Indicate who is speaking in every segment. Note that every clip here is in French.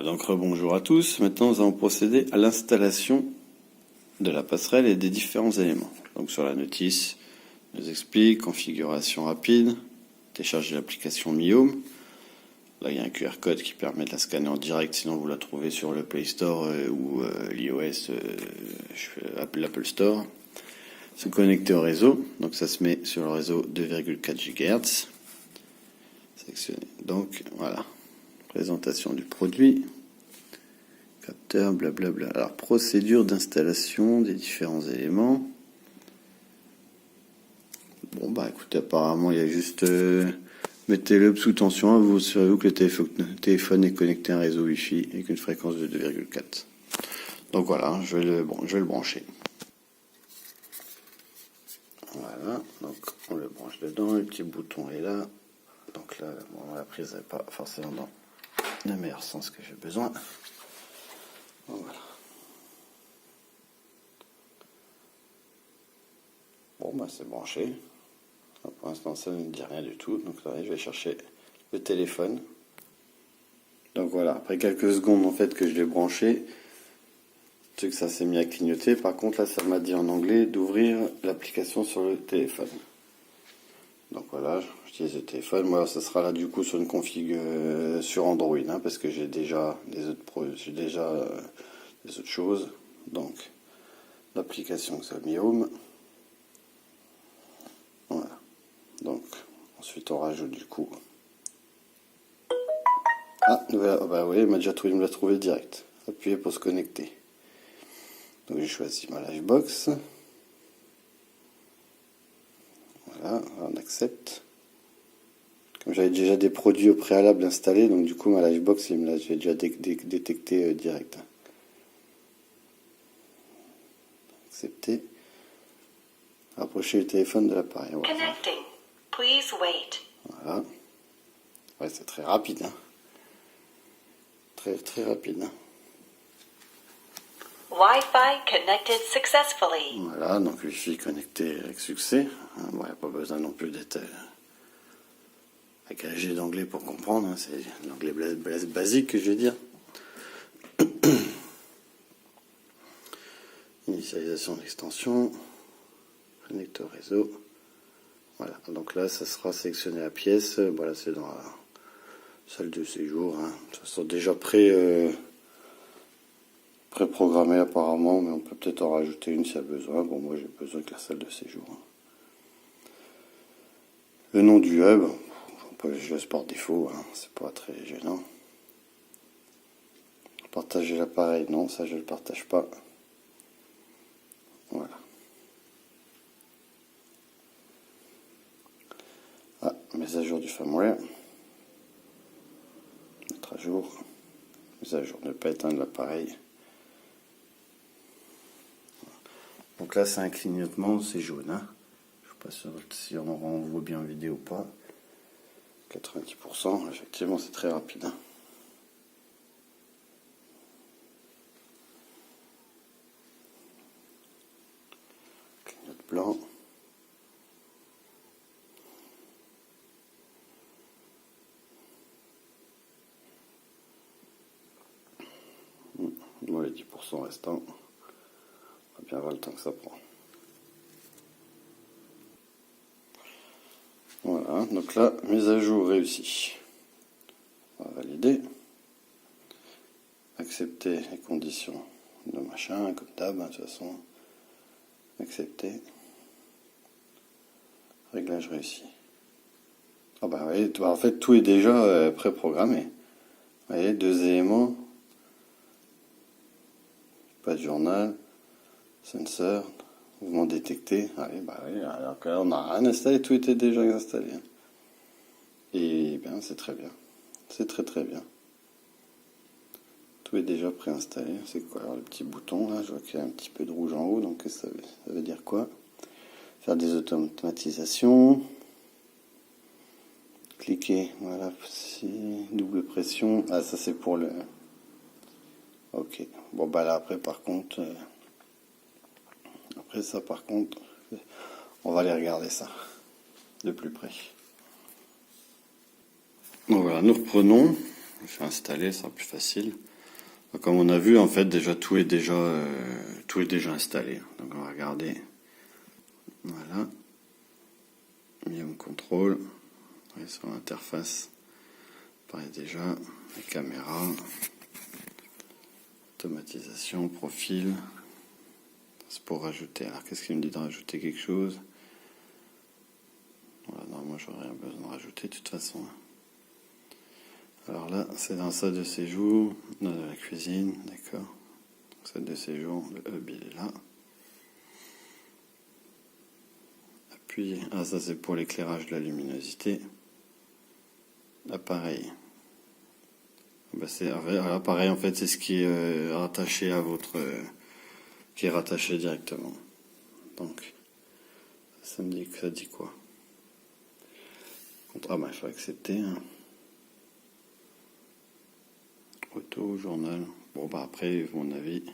Speaker 1: Donc rebonjour à tous. Maintenant nous allons procéder à l'installation de la passerelle et des différents éléments. Donc sur la notice, il nous explique configuration rapide, télécharger l'application MiHome. Là il y a un QR code qui permet de la scanner en direct, sinon vous la trouvez sur le Play Store ou l'iOS, l'Apple Store. Se connecter au réseau, donc ça se met sur le réseau 2,4 GHz. Sélectionner. Donc voilà, présentation du produit, capteur, blablabla. Alors procédure d'installation des différents éléments. Bon bah écoutez, apparemment il y a juste mettez-le sous tension, vous assurez-vous que le téléphone est connecté à un réseau Wi-Fi avec une fréquence de 2,4. Donc voilà, je vais le brancher. Voilà, donc on le branche dedans, le petit bouton est là. Donc là, bon, la prise n'est pas forcément dans le meilleur sens que j'ai besoin. Donc voilà. Bon, bah c'est branché. Pour l'instant, ça ne me dit rien du tout. Donc là, je vais chercher le téléphone. Donc voilà, après quelques secondes en fait que je l'ai branché, c'est que ça s'est mis à clignoter. Par contre, là, ça m'a dit en anglais d'ouvrir l'application sur le téléphone. Donc voilà, j'utilise le téléphone. Moi, ça sera là du coup sur une config sur Android, hein, parce que j'ai déjà des autres choses. Donc l'application MiHome. Voilà. Donc ensuite on rajoute du coup. Ah, bah oui, il m'a déjà trouvé, il me l'a trouvé direct. Appuyez pour se connecter. Donc j'ai choisi ma Livebox. Voilà, on accepte. Comme j'avais déjà des produits au préalable installés, donc du coup ma Livebox, il me l'a déjà détecté direct. Accepter. Rapprocher le téléphone de l'appareil. Voilà.
Speaker 2: Connecting. Please wait.
Speaker 1: Voilà. Ouais, c'est très rapide. Hein. Très très rapide. Hein.
Speaker 2: Wi-Fi connected successfully.
Speaker 1: Voilà, donc Wi-Fi connecté avec succès. Bon, il n'y a pas besoin non plus d'être agrégé d'anglais pour comprendre. Hein. C'est l'anglais basique que je vais dire. Initialisation d'extension. Connecteur réseau. Voilà, donc là, ça sera sélectionné la pièce. Voilà, c'est dans la salle de séjour. Hein. Ça sera déjà préprogrammé apparemment, mais on peut peut-être en rajouter une s'il y a besoin. Bon, moi, j'ai besoin de la salle de séjour. Le nom du hub, je laisse par défaut, hein. C'est pas très gênant. Partager l'appareil, non, ça je le partage pas. Voilà. Ah, mise à jour du firmware. Mettre à jour. Mise à jour, ne pas éteindre l'appareil. Donc là, c'est un clignotement, c'est jaune. Hein. Je ne sais pas si on voit bien en vidéo ou pas. 90%, effectivement, c'est très rapide. Hein. Clignote blanc. Bon, les 10% restants. On va bien voir le temps que ça prend. Voilà, donc là, mise à jour réussie. On va valider. Accepter les conditions de machin, comme d'hab, hein, de toute façon. Accepter. Réglage réussi. Ah bah oui, en fait, tout est déjà préprogrammé. Vous voyez, 2 éléments. Pas de journal. Sensor. Mouvement détecté. Ah oui, bah oui, alors que là, on n'a rien installé, tout était déjà installé. Et bien, c'est très bien. C'est très très bien. Tout est déjà préinstallé. C'est quoi alors le petit bouton là? Je vois qu'il y a un petit peu de rouge en haut, donc ça veut dire quoi? Faire des automatisations. Cliquer, voilà, double pression. Ah, ça c'est pour le. Ok. Bon bah là après par contre. Après ça par contre, on va aller regarder ça de plus près. Donc voilà, nous reprenons. Je fais installer, ça sera plus facile. Donc, comme on a vu, en fait, déjà tout est déjà installé. Donc on va regarder. Voilà. Medium control. Et sur l'interface, pareil déjà, les caméras, automatisation, profil. C'est pour rajouter. Alors qu'est-ce qu'il me dit de rajouter quelque chose? Voilà, non, moi j'aurais rien besoin de rajouter de toute façon. Alors là, c'est dans salle de séjour, dans la cuisine, d'accord. Salle de séjour, le hub il est là. Appuyer. Ah, ça c'est pour l'éclairage de la luminosité. Appareil. Bah, l'appareil en fait c'est ce qui est rattaché à votre, qui est rattaché directement. Donc ça me dit que ça dit quoi? Ah bah il faut accepter. Hein. Auto, journal. Bon bah après, à mon avis, il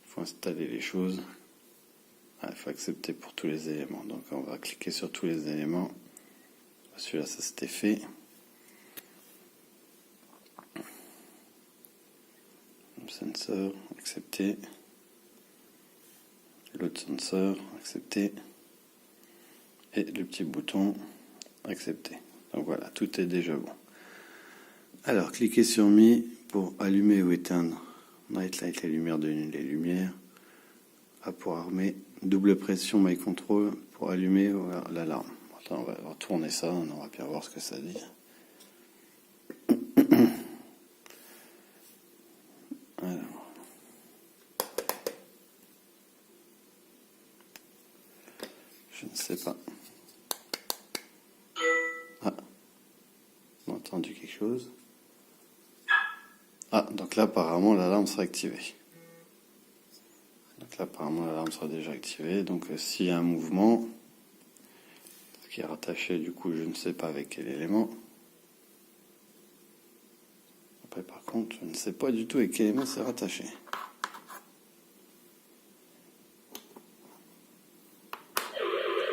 Speaker 1: faut installer les choses. Ah, il faut accepter pour tous les éléments. Donc on va cliquer sur tous les éléments. Celui-là, ça c'était fait. Sensor, accepter. L'autre sensor, accepter. Et le petit bouton, accepter. Donc voilà, tout est déjà bon. Alors, cliquez sur Mi pour allumer ou éteindre Night Light, les lumières de nuit, les lumières. A pour armer. Double pression My Control pour allumer l'alarme. Attends, on va retourner ça, on va bien voir ce que ça dit. Alors. Je ne sais pas. Ah. On a entendu quelque chose. Ah, donc là, apparemment, l'alarme sera activée. Donc là, apparemment, l'alarme sera déjà activée. Donc, s'il y a un mouvement, ce qui est rattaché, du coup, je ne sais pas avec quel élément. Après, par contre, je ne sais pas du tout avec quel élément c'est rattaché.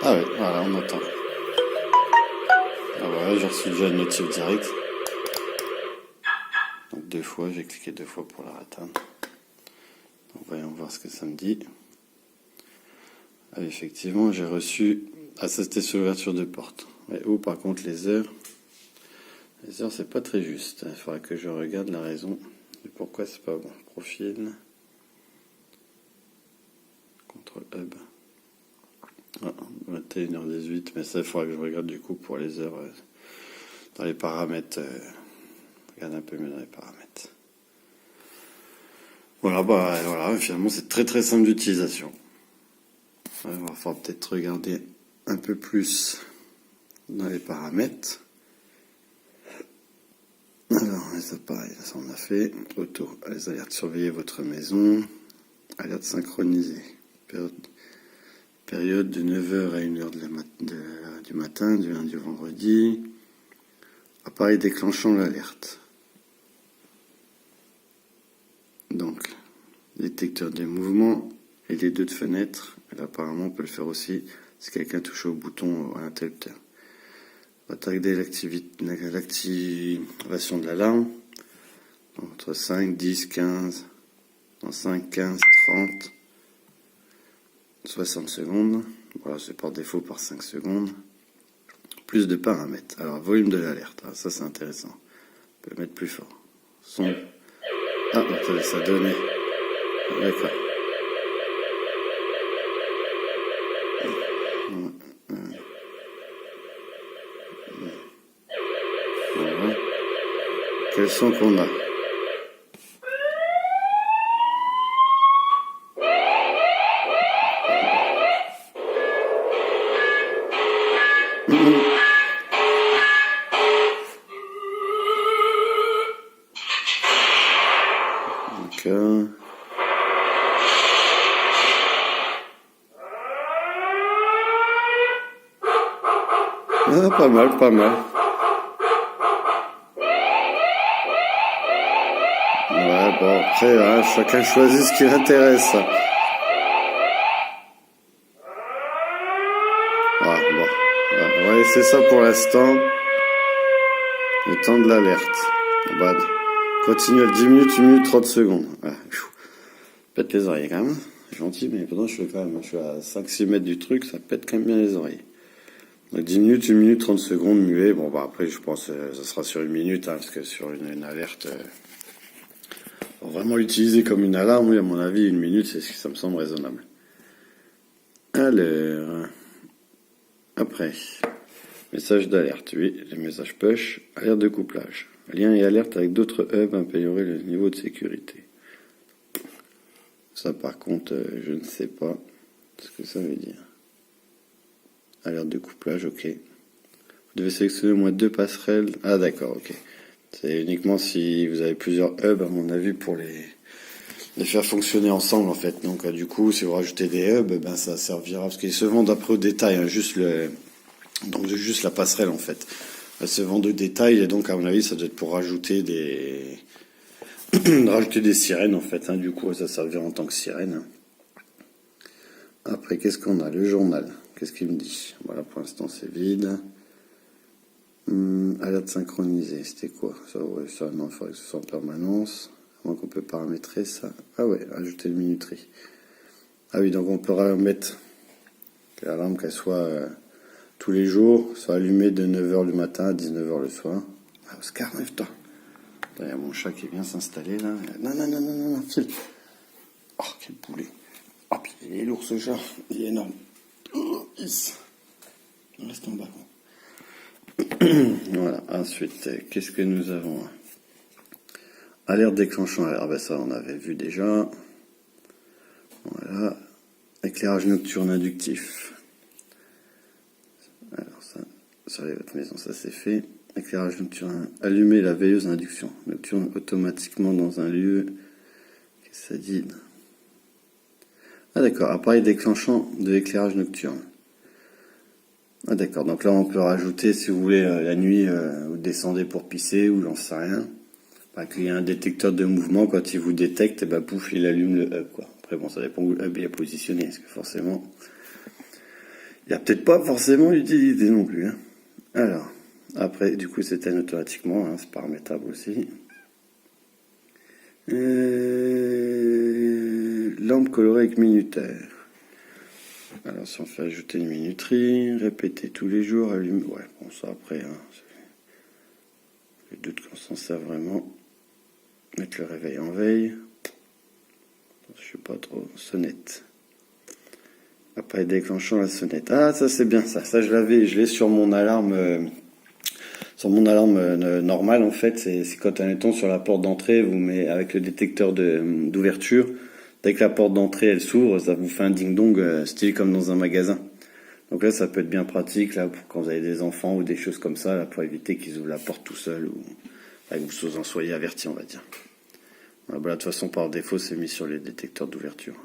Speaker 1: Ah oui, voilà, on entend. Ah voilà, j'ai reçu déjà une notif direct. Donc 2 fois, j'ai cliqué 2 fois pour la atteindre. Donc voyons voir ce que ça me dit. Ah, effectivement, j'ai reçu... Ah, ça c'était sur l'ouverture de porte. Mais où par contre les heures... Les heures, c'est pas très juste. Il faudra que je regarde la raison de pourquoi c'est pas bon. Profil. Contrôle hub. Ah, 21h18, mais ça, il faudra que je regarde du coup pour les heures dans les paramètres. Regarde un peu mieux dans les paramètres. Voilà, bah voilà, finalement c'est très très simple d'utilisation. On va falloir peut-être regarder un peu plus dans les paramètres. Alors, les appareils, ça on a fait. Auto, les alertes, surveillez votre maison. Alerte synchronisée. Période de 9h à 1h du matin, du lundi au vendredi. Appareil déclenchant l'alerte. Donc, détecteur des mouvements et les 2 de fenêtre. Et là, apparemment, on peut le faire aussi si quelqu'un touche au bouton à l'interrupteur. On va tarder l'activation de l'alarme. Entre 5, 10, 15, dans 5, 15, 30, 60 secondes. Voilà, c'est par défaut par 5 secondes. Plus de paramètres. Alors, volume de l'alerte. Ah, ça, c'est intéressant. On peut le mettre plus fort. Son. Ah, attendez, ça donnait. D'accord. Voilà. Quels son qu'on a? Donc, ah, pas mal, pas mal. Ouais, bon, après, hein, chacun choisit ce qui l'intéresse. Ah, bon. On va laisser ça pour l'instant. Le temps de l'alerte. Bad. Continue à 10 minutes, 1 minute 30 secondes. Voilà. Pète les oreilles quand même. C'est gentil, mais pourtant je suis à 5-6 mètres du truc, ça pète quand même bien les oreilles. Donc 10 minutes, 1 minute 30 secondes, muet. Bon, bah après, je pense ça sera sur 1 minute, hein, parce que sur une alerte, pour vraiment l'utiliser comme une alarme, oui, à mon avis, 1 minute, ça me semble raisonnable. Alors, après, message d'alerte, oui, les messages push, alerte de couplage. Lien et alerte avec d'autres hubs, améliorer le niveau de sécurité. Ça, par contre, je ne sais pas ce que ça veut dire. Alerte de couplage, ok. Vous devez sélectionner au moins 2 passerelles. Ah, d'accord, ok. C'est uniquement si vous avez plusieurs hubs, à mon avis, pour les faire fonctionner ensemble, en fait. Donc, du coup, si vous rajoutez des hubs, ben, ça servira, parce qu'ils se vendent après au détail, hein, juste la passerelle, en fait. Elle se vend de détail, et donc, à mon avis, ça doit être pour rajouter rajouter des sirènes, en fait, hein. Du coup, ça servira en tant que sirène. Après, qu'est-ce qu'on a? Le journal. Qu'est-ce qu'il me dit? Voilà, pour l'instant, c'est vide. Alerte synchronisée, c'était quoi? Ça, ouais, ça, non, il faudrait que ce soit en permanence. À moins qu'on peut paramétrer ça. Ah ouais, ajouter une minuterie. Ah oui, donc on peut mettre l'alarme qu'elle soit tous les jours, soit allumée de 9h du matin à 19h le soir. Ah, Oscar, lève-toi. Il y a mon chat qui vient s'installer là. Non, file. Oh, quel poulet. Oh, puis il est lourd ce chat. Il est énorme. Oh, reste en bas. Voilà, ensuite, qu'est-ce que nous avons? Alerte déclenchant. Alors, ben ça, on avait vu déjà. Voilà. Éclairage nocturne inductif. Alors, ça, sur votre maison, ça c'est fait. Éclairage nocturne. Allumer la veilleuse induction nocturne automatiquement dans un lieu. Qu'est-ce que ça dit? Ah, d'accord. Appareil déclenchant de l'éclairage nocturne. Ah, d'accord. Donc là, on peut rajouter, si vous voulez, la nuit, vous descendez pour pisser ou j'en sais rien. Qu'il y a un détecteur de mouvement, quand il vous détecte, bah, pouf, il allume le hub, quoi. Après, bon, ça dépend où le hub est positionné, parce que forcément, il n'y a peut-être pas forcément l'utilité non plus, hein. Alors, après, du coup, s'éteint automatiquement, hein, c'est paramétrable aussi. Lampe colorée avec minuteur. Alors, si on fait ajouter une minuterie, répéter tous les jours, allumer. Ouais, bon, ça après, hein, je doute qu'on s'en sert vraiment. Mettre le réveil en veille. Je sais pas trop. Sonnette. Après déclenchant la sonnette. Ah, ça c'est bien ça. Ça je l'ai sur mon alarme. Normale en fait. C'est quand on est sur la porte d'entrée, vous mettez avec le détecteur d'ouverture. Dès que la porte d'entrée elle s'ouvre, ça vous fait un ding-dong style comme dans un magasin. Donc là, ça peut être bien pratique là pour quand vous avez des enfants ou des choses comme ça, là, pour éviter qu'ils ouvrent la porte tout seuls ou que vous en soyez avertis, on va dire. Voilà, bah, de toute façon, par défaut, c'est mis sur les détecteurs d'ouverture.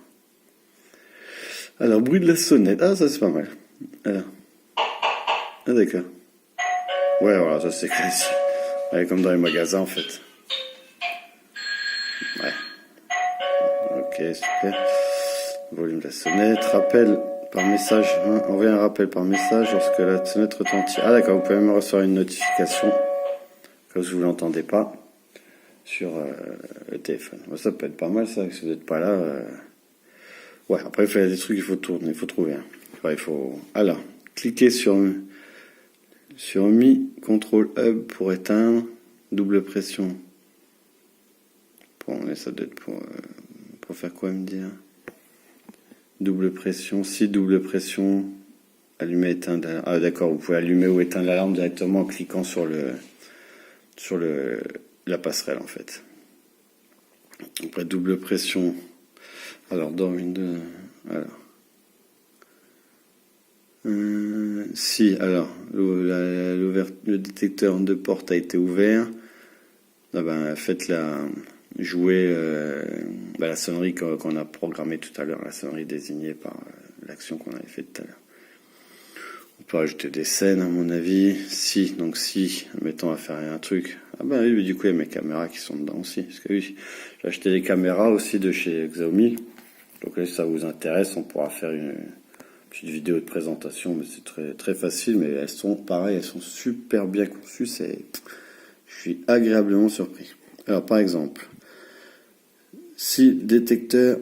Speaker 1: Alors, bruit de la sonnette. Ah, ça c'est pas mal. Alors. Ah, d'accord. Ouais, voilà, ça c'est classique. Ouais, comme dans les magasins en fait. Ouais. Ok, super. Volume de la sonnette. Rappel par message. Hein, envoyer un rappel par message lorsque la sonnette retentit. Ah, d'accord, vous pouvez même recevoir une notification quand vous ne l'entendez pas sur le téléphone. Bon, ça peut être pas mal ça, si vous n'êtes pas là. Ouais, après il y a des trucs qu'il faut tourner, il faut trouver. Hein. Ouais, il faut. Alors, cliquez sur Mi Control Hub pour éteindre, double pression. Bon, mais ça doit être pour faire quoi me dire? Double pression, si double pression, allumer, éteindre. Ah d'accord, vous pouvez allumer ou éteindre l'alarme directement en cliquant sur la passerelle en fait. Après double pression. Alors dans Windows, alors. Si, alors, le détecteur de porte a été ouvert. Ah ben, faites jouer la sonnerie qu'on a programmée tout à l'heure, la sonnerie désignée par l'action qu'on avait faite tout à l'heure. On peut ajouter des scènes, à mon avis. Si, mettons à faire un truc. Ah ben oui, mais du coup, il y a mes caméras qui sont dedans aussi. Parce que oui, j'ai acheté des caméras aussi de chez Xiaomi. Donc là, si ça vous intéresse, on pourra faire une petite vidéo de présentation, mais c'est très très facile, mais elles sont pareilles, elles sont super bien conçues, je suis agréablement surpris. Alors par exemple, si le détecteur,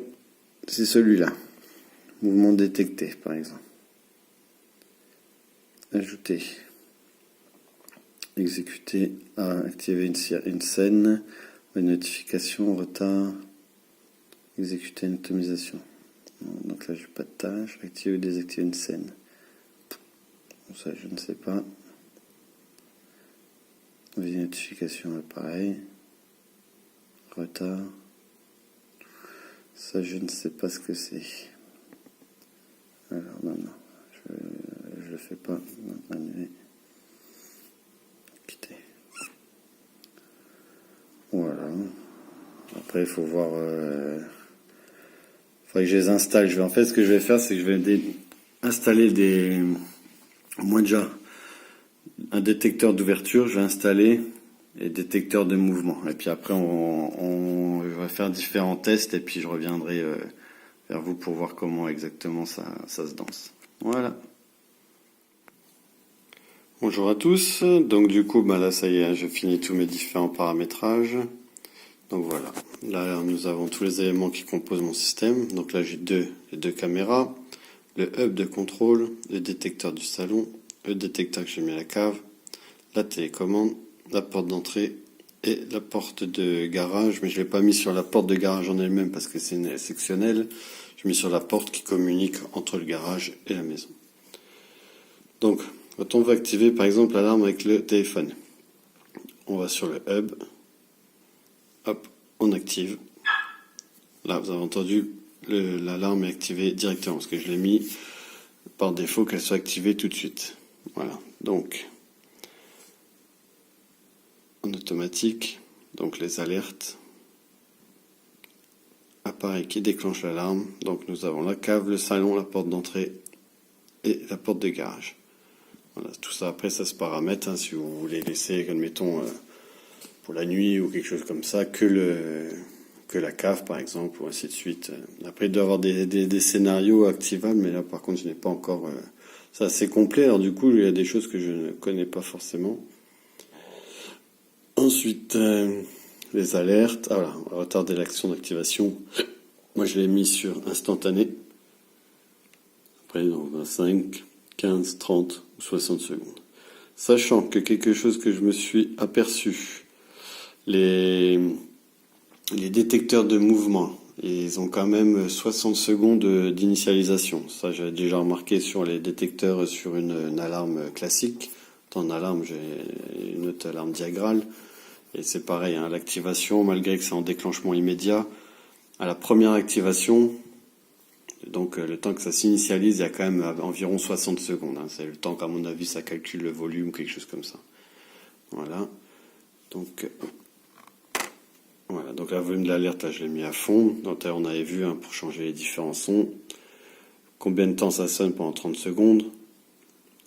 Speaker 1: c'est celui-là, mouvement détecté par exemple, ajouter, exécuter, activer une scène, une notification, retard, exécuter une automatisation. Donc là, j'ai pas de tâche. Activer ou désactiver une scène. Bon, ça, je ne sais pas. Notification, pareil. Retard. Ça, je ne sais pas ce que c'est. Alors, non. Je le fais pas. Non, annuler. Quitter. Voilà. Après, il faut voir... faudrait que je les installe. En fait, ce que je vais faire, c'est que je vais installer moi déjà, un détecteur d'ouverture, je vais installer et détecteur de mouvement. Et puis après, on va faire différents tests et puis je reviendrai vers vous pour voir comment exactement ça se danse. Voilà. Bonjour à tous. Donc du coup, là, ça y est, je finis tous mes différents paramétrages. Donc voilà, là nous avons tous les éléments qui composent mon système. Donc là j'ai les deux caméras, le hub de contrôle, le détecteur du salon, le détecteur que j'ai mis à la cave, la télécommande, la porte d'entrée et la porte de garage. Mais je ne l'ai pas mis sur la porte de garage en elle-même parce que c'est une sectionnelle. Je l'ai mis sur la porte qui communique entre le garage et la maison. Donc quand on veut activer par exemple l'alarme avec le téléphone, on va sur le hub. Hop, on active. Là, vous avez entendu, l'alarme est activée directement, parce que je l'ai mis par défaut qu'elle soit activée tout de suite. Voilà, donc, en automatique, donc les alertes, appareil qui déclenche l'alarme. Donc nous avons la cave, le salon, la porte d'entrée et la porte de garage. Voilà, tout ça, après ça se paramètre, si vous voulez laisser, admettons, pour la nuit ou quelque chose comme ça, que la cave par exemple, ou ainsi de suite. Après il doit y avoir des scénarios activables, mais là par contre je n'ai pas encore... c'est assez complet, alors du coup il y a des choses que je ne connais pas forcément. Ensuite, les alertes. Ah voilà, on va retarder l'action d'activation. Moi je l'ai mis sur instantané. Après on va 5, 15, 30 ou 60 secondes. Sachant que quelque chose que je me suis aperçu, les détecteurs de mouvement, ils ont quand même 60 secondes d'initialisation. Ça, j'avais déjà remarqué sur les détecteurs sur une alarme classique. Dans une alarme, j'ai une autre alarme diagrale. Et c'est pareil, l'activation, malgré que c'est en déclenchement immédiat, à la première activation, donc le temps que ça s'initialise, il y a quand même environ 60 secondes. C'est le temps qu'à mon avis, ça calcule le volume ou quelque chose comme ça. Voilà. Donc... Voilà, donc la volume de l'alerte, là, je l'ai mis à fond. Donc là, on avait vu pour changer les différents sons. Combien de temps ça sonne pendant 30 secondes.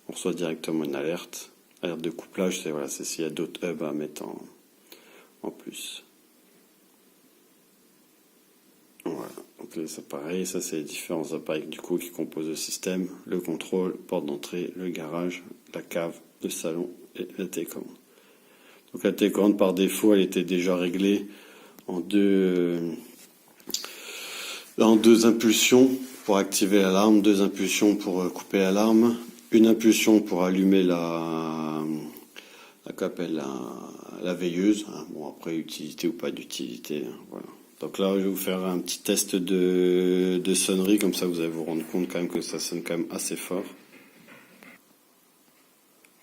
Speaker 1: On reçoit directement une alerte. Alerte de couplage, c'est s'il y a d'autres hubs à mettre en plus. Voilà, donc là, c'est pareil. Ça, c'est les différents appareils du coup qui composent le système. Le contrôle, porte d'entrée, le garage, la cave, le salon et la télécommande. Donc la télécommande, par défaut, elle était déjà réglée en deux impulsions pour activer l'alarme, 2 impulsions pour couper l'alarme, une impulsion pour allumer la veilleuse. Bon, après, utilité ou pas d'utilité. Voilà. Donc là, je vais vous faire un petit test de sonnerie, comme ça vous allez vous rendre compte quand même que ça sonne quand même assez fort.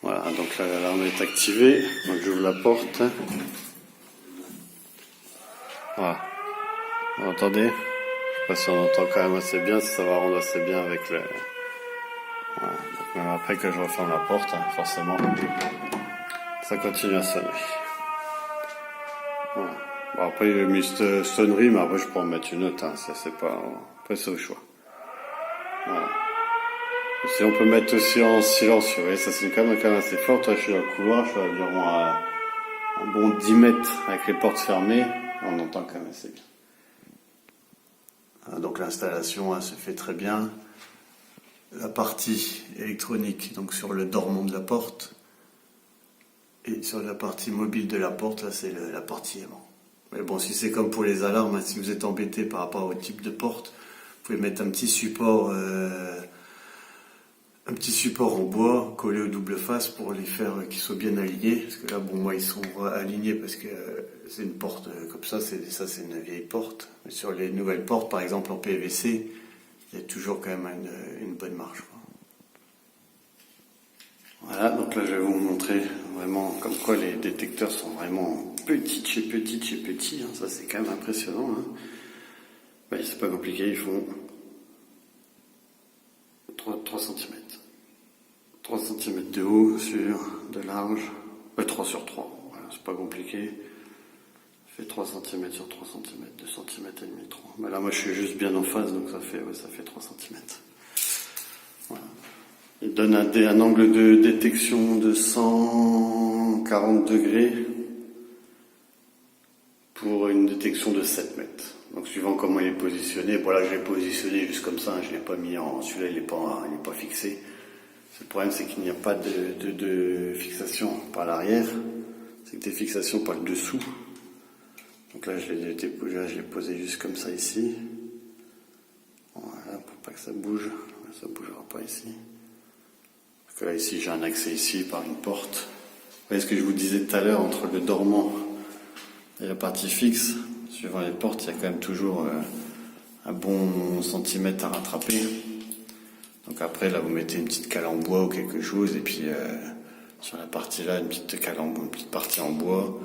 Speaker 1: Voilà, donc là, l'alarme est activée. Donc j'ouvre la porte. Voilà. Vous entendez? Je sais pas si on entend quand même assez bien, si ça va rendre assez bien avec le... Voilà. Donc même après que je referme la porte, forcément, ça continue à sonner. Voilà. Bon, après j'ai mis cette sonnerie, mais après je peux en mettre une autre, ça c'est pas... Après c'est au choix. Voilà. Si on peut mettre aussi en silencieux, vous voyez, ça c'est quand même assez fort. Là je suis dans le couloir, je suis à environ un bon 10 mètres avec les portes fermées, on entend quand même assez bien. Donc l'installation se fait très bien. La partie électronique, donc sur le dormant de la porte, et sur la partie mobile de la porte, là c'est la porte aimant. Mais bon, si c'est comme pour les alarmes, hein, si vous êtes embêté par rapport au type de porte, vous pouvez mettre un petit support en bois collé aux double face pour les faire qu'ils soient bien alignés. Parce que là, bon, moi, ils sont alignés parce que c'est une porte comme ça, c'est une vieille porte. Mais sur les nouvelles portes, par exemple en PVC, il y a toujours quand même une bonne marge, quoi. Voilà, donc là, je vais vous montrer vraiment comme quoi les détecteurs sont vraiment petits chez petits. Hein. Ça, c'est quand même impressionnant. Hein. Ben, c'est pas compliqué, ils font 3 cm. 3 cm de haut sur de large, 3 sur 3, voilà, c'est pas compliqué. Ça fait 3 cm sur 3 cm, 2 cm et demi, 3. Mais là, moi, je suis juste bien en face, donc ça fait 3 cm. Voilà. Il donne un angle de détection de 140 degrés pour une détection de 7 mètres. Donc suivant comment il est positionné, voilà, je l'ai positionné juste comme ça, je l'ai pas mis en, celui-là il n'est pas fixé. Le problème c'est qu'il n'y a pas de fixation par l'arrière, c'est que des fixations par le dessous. Donc là je l'ai posé juste comme ça ici. Voilà, pour pas que ça bouge, ça bougera pas ici. Parce que là ici j'ai un accès ici par une porte. Vous voyez ce que je vous disais tout à l'heure entre le dormant et la partie fixe, suivant les portes, il y a quand même toujours un bon centimètre à rattraper. Donc après, là, vous mettez une petite cale en bois ou quelque chose, et puis sur la partie là, une petite partie en bois,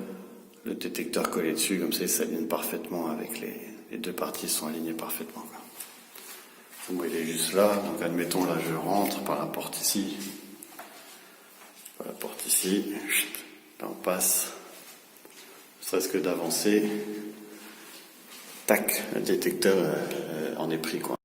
Speaker 1: le détecteur collé dessus, comme ça, il s'aligne parfaitement avec les deux parties sont alignées parfaitement, quoi. Moi, il est juste là, donc admettons, là, je rentre par la porte ici. Par la porte ici, là, on passe. Ne serait-ce que d'avancer, tac, le détecteur en est pris, quoi.